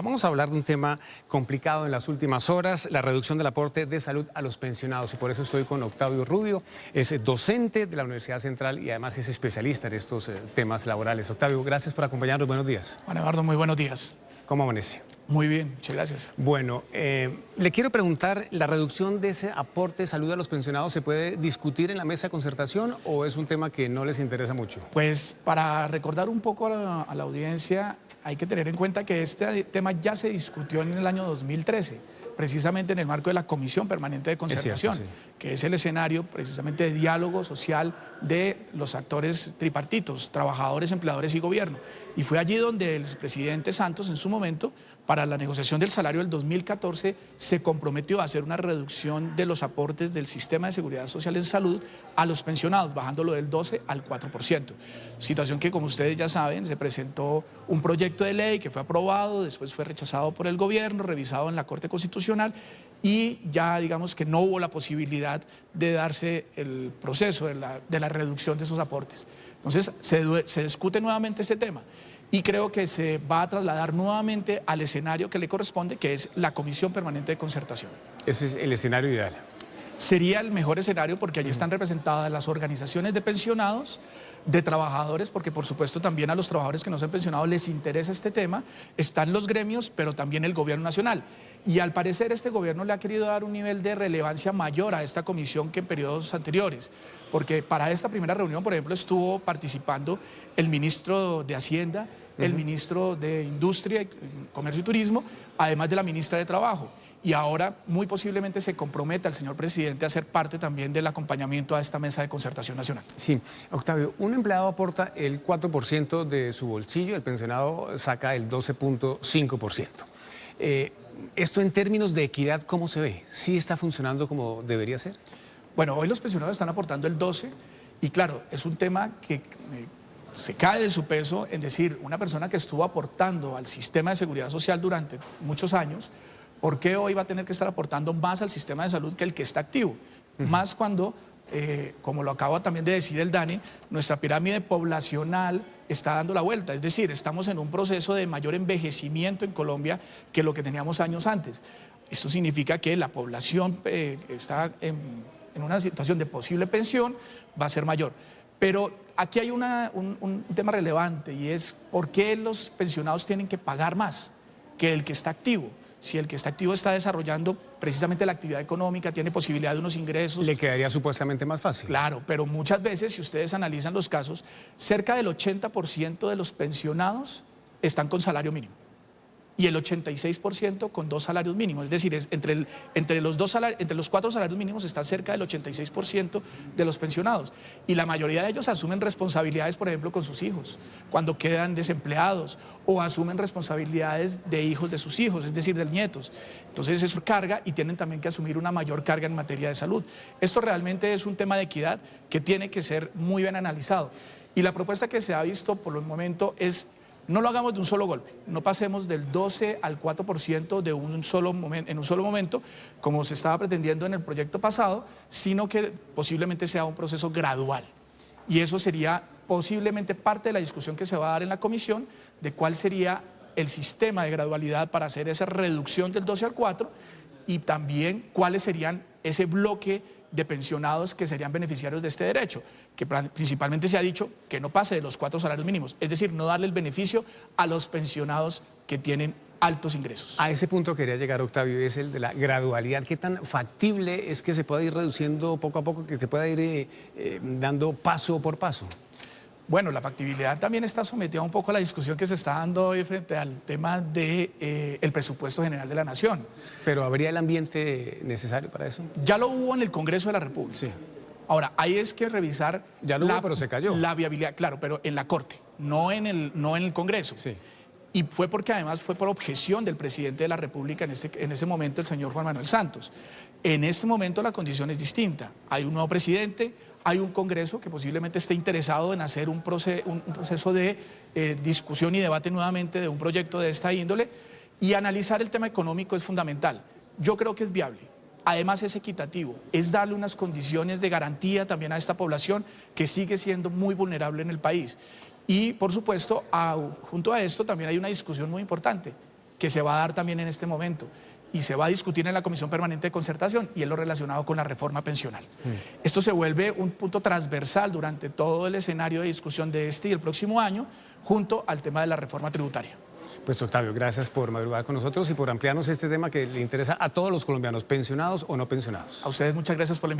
Vamos a hablar de un tema complicado en las últimas horas, la reducción del aporte de salud a los pensionados. Y por eso estoy con Octavio Rubio, es docente de la Universidad Central y además es especialista en estos temas laborales. Octavio, gracias por acompañarnos. Buenos días. Juan Eduardo, muy buenos días. ¿Cómo amanece? Muy bien, muchas gracias. Bueno, le quiero preguntar, ¿la reducción de ese aporte de salud a los pensionados se puede discutir en la mesa de concertación o es un tema que no les interesa mucho? Pues para recordar un poco a la audiencia, hay que tener en cuenta que este tema ya se discutió en el año 2013, precisamente en el marco de la Comisión Permanente de Concertación, que es el escenario precisamente de diálogo social de los actores tripartitos, trabajadores, empleadores y gobierno. Y fue allí donde el presidente Santos, en su momento, para la negociación del salario del 2014, se comprometió a hacer una reducción de los aportes del sistema de seguridad social en salud a los pensionados, bajándolo del 12 al 4%. Situación que, como ustedes ya saben, se presentó un proyecto de ley que fue aprobado, después fue rechazado por el gobierno, revisado en la Corte Constitucional y ya digamos que no hubo la posibilidad de darse el proceso de la reducción de esos aportes. Entonces se discute nuevamente este tema. Y creo que se va a trasladar nuevamente al escenario que le corresponde, que es la Comisión Permanente de Concertación. Ese es el escenario ideal. Sería el mejor escenario porque allí están representadas las organizaciones de pensionados, de trabajadores, porque por supuesto también a los trabajadores que no se han pensionado les interesa este tema, están los gremios, pero también el gobierno nacional. Y al parecer este gobierno le ha querido dar un nivel de relevancia mayor a esta comisión que en periodos anteriores, porque para esta primera reunión, por ejemplo, estuvo participando el ministro de Hacienda, el ministro de Industria, Comercio y Turismo, además de la ministra de Trabajo. Y ahora muy posiblemente se comprometa el señor presidente a ser parte también del acompañamiento a esta mesa de concertación nacional. Sí, Octavio, un empleado aporta el 4% de su bolsillo, el pensionado saca el 12.5%. Esto en términos de equidad, ¿cómo se ve? ¿Sí está funcionando como debería ser? Bueno, hoy los pensionados están aportando el 12% y claro, es un tema que se cae de su peso, en decir, una persona que estuvo aportando al sistema de seguridad social durante muchos años, ¿por qué hoy va a tener que estar aportando más al sistema de salud que el que está activo? Más cuando, como lo acaba también de decir el Dani, nuestra pirámide poblacional está dando la vuelta. Es decir, estamos en un proceso de mayor envejecimiento en Colombia que lo que teníamos años antes. Esto significa que la población que está en una situación de posible pensión va a ser mayor. Pero aquí hay un tema relevante y es ¿por qué los pensionados tienen que pagar más que el que está activo? Si el que está activo está desarrollando precisamente la actividad económica, tiene posibilidad de unos ingresos. Le quedaría supuestamente más fácil. Claro, pero muchas veces, si ustedes analizan los casos, cerca del 80% de los pensionados están con salario mínimo y el 86% con 2 salarios mínimos. Es decir, entre los 4 salarios mínimos está cerca del 86% de los pensionados. Y la mayoría de ellos asumen responsabilidades, por ejemplo, con sus hijos, cuando quedan desempleados, o asumen responsabilidades de hijos de sus hijos, es decir, de nietos. Entonces eso carga y tienen también que asumir una mayor carga en materia de salud. Esto realmente es un tema de equidad que tiene que ser muy bien analizado. Y la propuesta que se ha visto por el momento es: no lo hagamos de un solo golpe, no pasemos del 12 al 4% en un solo momento, como se estaba pretendiendo en el proyecto pasado, sino que posiblemente sea un proceso gradual. Y eso sería posiblemente parte de la discusión que se va a dar en la comisión de cuál sería el sistema de gradualidad para hacer esa reducción del 12 al 4 y también cuáles serían ese bloque de pensionados que serían beneficiarios de este derecho, que principalmente se ha dicho que no pase de los 4 salarios mínimos, es decir, no darle el beneficio a los pensionados que tienen altos ingresos. A ese punto quería llegar, Octavio, es el de la gradualidad. ¿Qué tan factible es que se pueda ir reduciendo poco a poco, que se pueda ir dando paso por paso? Bueno, la factibilidad también está sometida un poco a la discusión que se está dando hoy frente al tema del presupuesto general de la Nación. ¿Pero habría el ambiente necesario para eso? Ya lo hubo en el Congreso de la República. Sí. Ahora, hay es que revisar... Ya lo hubo, pero se cayó. La viabilidad, claro, pero en la Corte, no en el Congreso. Sí. Y fue porque además fue por objeción del presidente de la República en ese momento, el señor Juan Manuel Santos. En este momento la condición es distinta. Hay un nuevo presidente, hay un Congreso que posiblemente esté interesado en hacer un proceso de discusión y debate nuevamente de un proyecto de esta índole, y analizar el tema económico es fundamental. Yo creo que es viable. Además es equitativo, es darle unas condiciones de garantía también a esta población que sigue siendo muy vulnerable en el país. Y por supuesto, junto a esto también hay una discusión muy importante. que se va a dar también en este momento y se va a discutir en la Comisión Permanente de Concertación, y es lo relacionado con la reforma pensional. Esto se vuelve un punto transversal durante todo el escenario de discusión de este y el próximo año, junto al tema de la reforma tributaria. Pues Octavio, gracias por madrugar con nosotros y por ampliarnos este tema que le interesa a todos los colombianos, pensionados o no pensionados. A ustedes muchas gracias por la invitación.